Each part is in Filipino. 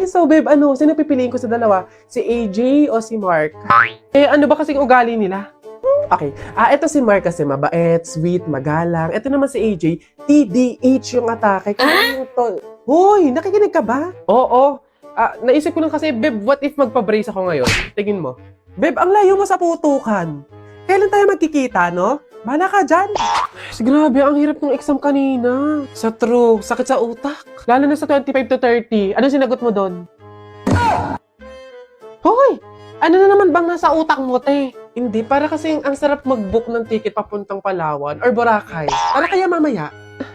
So, babe, sino pipiliin ko sa dalawa? Si AJ o si Mark? Ano ba kasing ugali nila? Okay. Ito si Mark kasi mabait, sweet, magalang. Ito naman si AJ, TDH yung atake. Kaya yung tol. Hoy, nakikinig ka ba? Oo. Naisip ko lang kasi, babe, what if magpa-brace ako ngayon? Tingin mo. Babe, ang layo mo sa putukan. Kailan tayo magkikita, no? Bahala ka dyan. Grabe, ang hirap ng exam kanina. Sa true, sakit sa utak. Lalo na sa 25 to 30. Ano sinagot mo doon? Hoy! Ano na naman bang nasa utak mo, te? Hindi, para kasi ang sarap mag-book ng ticket papuntang Palawan or Boracay. Para kaya mamaya,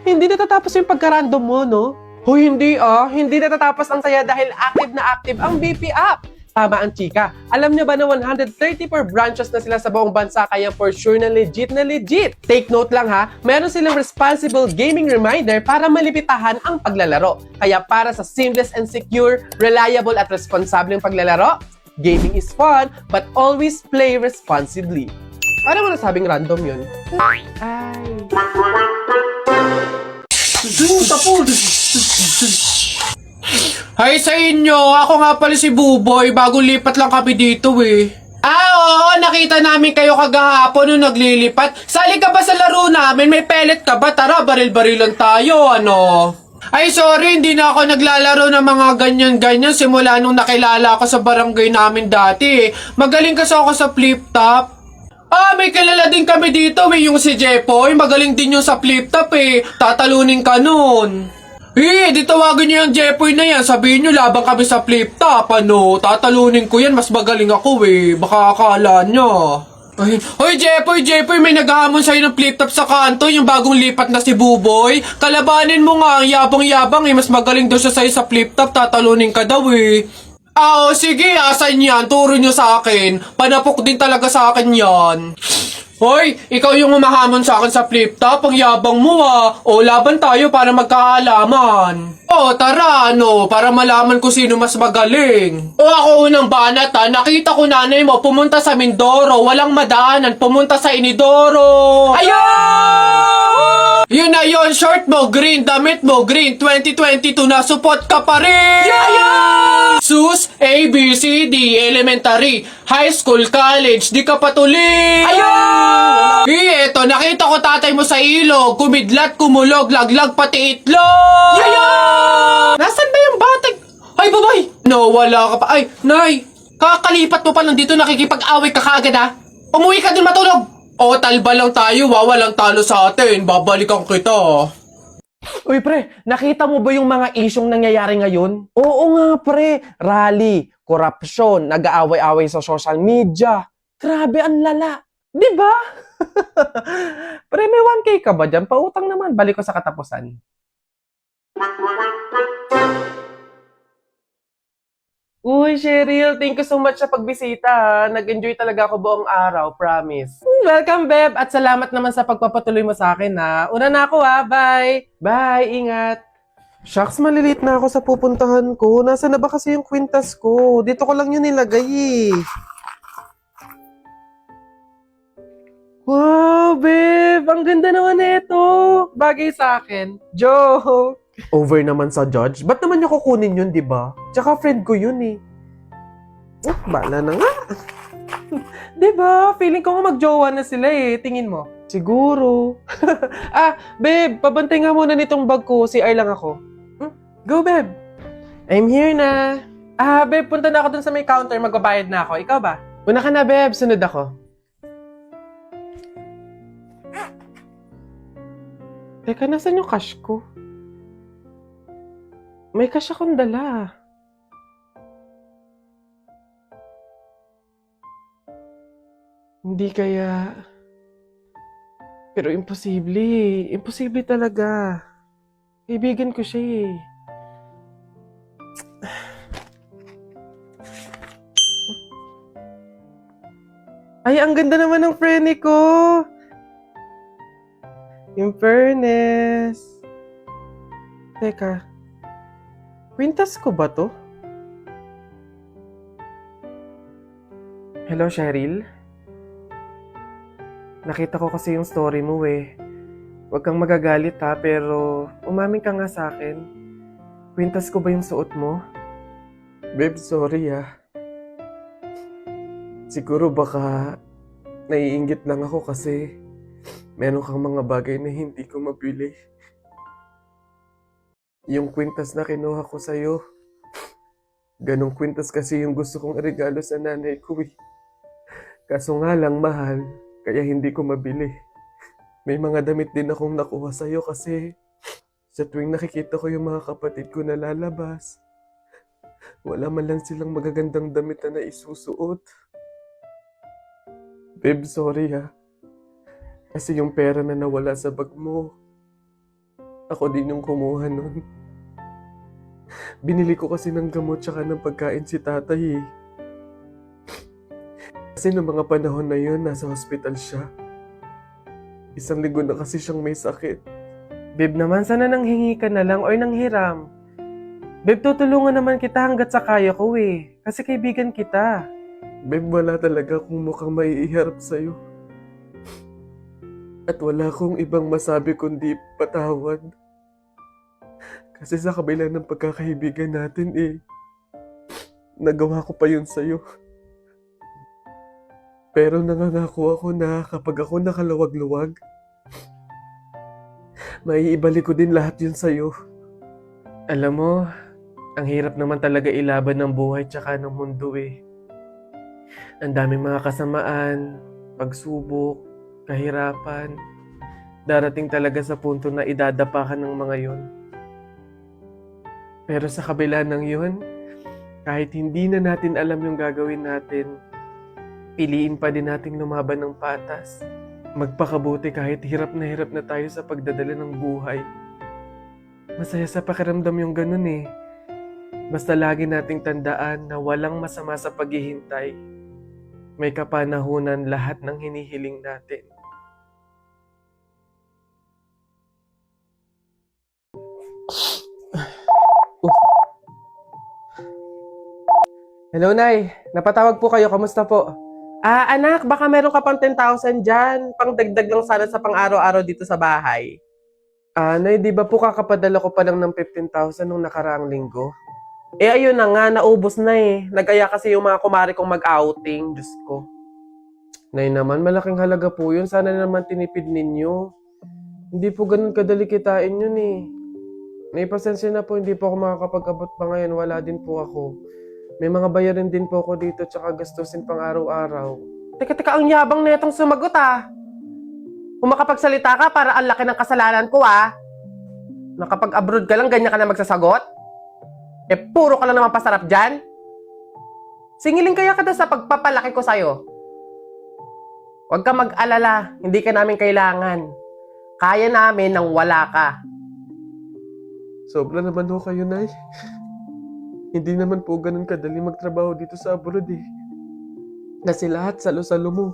hindi natatapos yung pagka-random mo, no? Hoy, hindi Hindi natatapos ang saya dahil active na active ang BP app. Tama ang chika. Alam nyo ba na 134 branches na sila sa buong bansa kaya for sure na legit na legit. Take note lang ha, meron silang responsible gaming reminder para malipitahan ang paglalaro. Kaya para sa seamless and secure, reliable at responsableng paglalaro, gaming is fun but always play responsibly. Paano mo nasabing random yun? Ay. Hi sa inyo! Ako nga pala si Buboy. Bagong lipat lang kami dito eh. Oo, nakita namin kayo kagahapon nung naglilipat. Sali ka ba sa laro namin? May pellet ka ba? Tara, baril-barilan tayo, ano? Ay, sorry, hindi na ako naglalaro ng mga ganyan-ganyan simula nung nakilala ako sa barangay namin dati eh. Magaling kasi ako sa flip-top. May kilala din kami dito eh, yung si Jepoy. Magaling din yung sa flip-top eh. Tatalunin ka nun. Di tawagin niyo yung Jepoy na yan. Sabihin niyo labang kami sa flip-top, ano. Tatalunin ko yan, mas magaling ako eh. Baka akala niyo. Hoy Jepoy, may naghahamon sa'yo ng flip-top sa kanto, yung bagong lipat na si Buboy. Kalabanin mo nga, ang yabang-yabang eh. Mas magaling daw siya sa'yo sa flip-top, tatalunin ka daw eh. Sige, asan yan? Turo nyo sa akin. Panapok din talaga sa akin yan. Hoy, ikaw yung humahamon sa akin sa flip-top, ang yabang mo ah. Laban tayo para magkaalaman. Tara, para malaman ko sino mas magaling. Ako unang banat nakita ko nanay mo pumunta sa Mindoro, walang madaanan, pumunta sa Inidoro. Ayun! Yun na yun, short mo, green, damit mo, green, 2022 na support ka pa rin! Sus, A, B, C, D, elementary, high school, college, di ka patuloy! Ayun! Eto, nakita ko tatay mo sa ilog, kumidlat, kumulog, laglag, pati itlog! Nasaan ba yung batag? Ay, babay! No, wala ka pa. Ay, nay! Kakalipat mo pa lang dito, nakikipag-away ka kaagad ha? Umuwi ka din matulog! Talba lang tayo, walang talo sa atin. Babalikan kita. Uy, pre, nakita mo ba yung mga isyong nangyayari ngayon? Oo nga, pre. Rally, korupsyon, nag-aaway-aaway sa social media. Grabe, ang lala. Di ba? Pre, may 1K ka ba dyan? Pautang naman. Balik ko sa katapusan. Uy, Cheryl, thank you so much sa pagbisita. Nag-enjoy talaga ako buong araw, promise. Welcome, Beb, at salamat naman sa pagpapatuloy mo sa akin, ha. Una na ako, ha. Bye! Bye, ingat! Shucks, malilit na ako sa pupuntahan ko. Nasaan na ba kasi yung kwintas ko? Dito ko lang yun nilagay, eh. Wow, Beb! Ang ganda naman nito! Bagay sa akin. Joke! Over naman sa judge. Ba't naman niya kukunin yun, di ba? Tsaka friend ko yun eh. Bala na nga. Di ba? Feeling ko nga magjowa na sila eh. Tingin mo. Siguro. Babe, pabantay nga muna nitong bag ko. CR lang ako. Go, babe. I'm here na. Babe, punta na ako dun sa may counter. Magbabayad na ako. Ikaw ba? Una ka na, babe. Sunod ako. Teka, nasan yung cash ko? May cash akong dala. Hindi kaya... Pero imposible. Imposible talaga. Kaibigan ko siya eh. Ay, ang ganda naman ng prene ko. In fairness. Teka. Kwintas ko ba to? Hello, Cheryl? Nakita ko kasi yung story mo eh. Huwag kang magagalit ha, pero umamin ka nga sa akin. Kwintas ko ba yung suot mo? Babe, sorry ah. Siguro baka naiinggit lang ako kasi meron kang mga bagay na hindi ko mabili. Yung kwintas na kinuha ko sa'yo, ganong kwintas kasi yung gusto kong regalo sa nanay ko eh. Kaso nga lang mahal, kaya hindi ko mabili. May mga damit din akong nakuha sa'yo kasi sa tuwing nakikita ko yung mga kapatid ko na lalabas, wala man lang silang magagandang damit na naisusuot. Babe, sorry ha. Kasi yung pera na nawala sa bag mo, ako din yung kumuha nun. Binili ko kasi ng gamot tsaka ng pagkain si tatay eh. Kasi noong mga panahon na yun, nasa hospital siya. 1 linggo na kasi siyang may sakit. Babe naman, sana nanghingi ka na lang or nanghiram. Babe, tutulungan naman kita hanggat sa kaya ko eh. Kasi kaibigan kita. Babe, wala talaga akong mukhang maiiharap sa'yo. At wala akong ibang masabi kundi patawad. Kasi sa kabila ng pagkakaibigan natin eh, nagawa ko pa yun sa'yo. Pero nangangako ako na kapag ako nakaluwag-luwag, maiibalik ko din lahat yun sa'yo. Alam mo, ang hirap naman talaga ilaban ng buhay tsaka ng mundo eh. Ang daming mga kasamaan, pagsubok, kahirapan. Darating talaga sa punto na idadapa ka ng mga yun. Pero sa kabila ng yun, kahit hindi na natin alam yung gagawin natin, piliin pa din nating lumaban ng patas. Magpakabuti kahit hirap na tayo sa pagdadala ng buhay. Masaya sa pakiramdam yung ganun eh. Basta lagi nating tandaan na walang masama sa paghihintay. May kapanahunan lahat ng hinihiling natin. Hello, Nay. Napatawag po kayo. Kamusta po? Anak, baka meron ka pang 10,000 dyan. Pang dagdag lang sana sa pang-araw-araw dito sa bahay. Nay, di ba po kakapadala ko pa lang ng 15,000 nung nakaraang linggo? Ayun na nga, naubos na eh. Nagaya kasi yung mga kumari kong mag-outing. Diyos ko. Nay naman, malaking halaga po yun. Sana naman tinipid ninyo. Hindi po ganun kadali kitain yun eh. Nay, pasensya na po, hindi po ako makakapag-abot pa ngayon. Wala din po ako. May mga bayarin din po ako dito tsaka gastusin pang araw-araw. Teka, ang yabang na itong sumagot ah. Kung makapagsalita ka, para ang laki ng kasalanan ko ah. Nakapag-abroad ka lang, ganyan ka na magsasagot? Puro ka lang naman pasarap dyan. Singilin kaya kita sa pagpapalaki ko sa'yo. Huwag ka mag-alala, hindi ka namin kailangan. Kaya namin nang wala ka. Sobra naman ho kayo, Nay. Hindi naman po ganun kadali magtrabaho dito sa abroad eh. Kasi lahat salo-salo mo.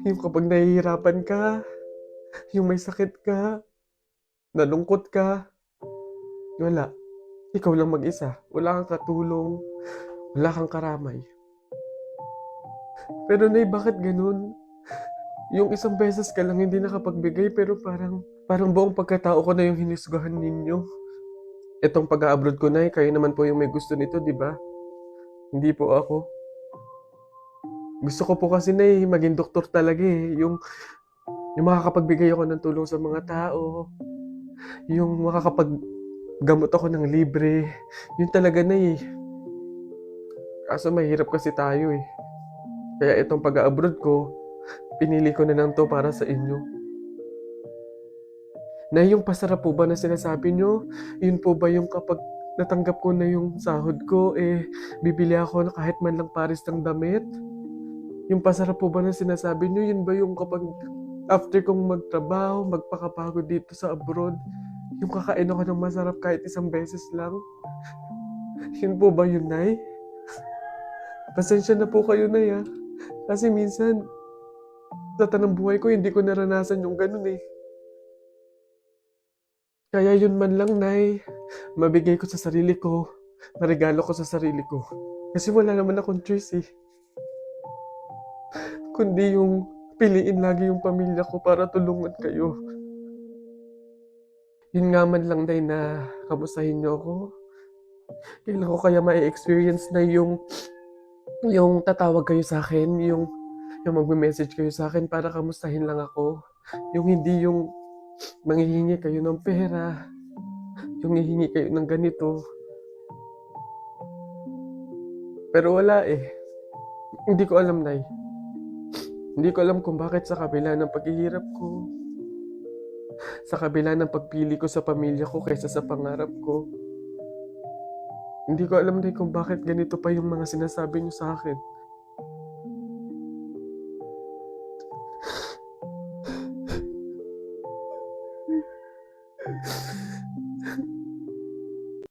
Yung kapag nahihirapan ka, yung may sakit ka, nalungkot ka, wala. Ikaw lang mag-isa. Wala kang katulong, wala kang karamay. Pero Nay, bakit ganun? Yung isang beses ka lang hindi nakapagbigay pero parang buong pagkatao ko na yung hinisgahan ninyo. Itong pag-a-abroad ko, Nay, kayo naman po yung may gusto nito, di ba? Hindi po ako. Gusto ko po kasi, Nay, maging doktor talaga eh. Yung makakapagbigay ako ng tulong sa mga tao. Yung makakapaggamot ako ng libre. Yun talaga, Nay. Kaso mahirap kasi tayo eh. Kaya itong pag-a-abroad ko, pinili ko na lang to para sa inyo. Na yung pasarap po ba na sinasabi nyo, yun po ba yung kapag natanggap ko na yung sahod ko, bibili ako na kahit man lang pares ng damit? Yung pasarap po ba na sinasabi nyo, yun ba yung kapag after kong magtrabaho, magpakapagod dito sa abroad, yung kakain ako ng masarap kahit isang beses lang? Yun po ba yun, Nay? Pasensya na po kayo, Nay, ah. Kasi minsan, sa tanang buhay ko, hindi ko naranasan yung ganun eh. Kaya yun man lang, Nay, mabigay ko sa sarili ko, maregalo ko sa sarili ko. Kasi wala naman akong choice eh. Kundi yung piliin lagi yung pamilya ko para tulungan kayo. Yun nga man lang, Nay, na kamustahin niyo ako. Kailan ko kaya ma-experience na yung tatawag kayo sa akin, yung magme-message kayo sa akin para kamustahin lang ako. Yung hindi yung manghihingi kayo ng pera, yung hihingi kayo ng ganito. Pero wala eh. Hindi ko alam, Nay. Hindi ko alam kung bakit sa kabila ng paghihirap ko, sa kabila ng pagpili ko sa pamilya ko kaysa sa pangarap ko, hindi ko alam, Nay, kung bakit ganito pa yung mga sinasabi niyo sa akin.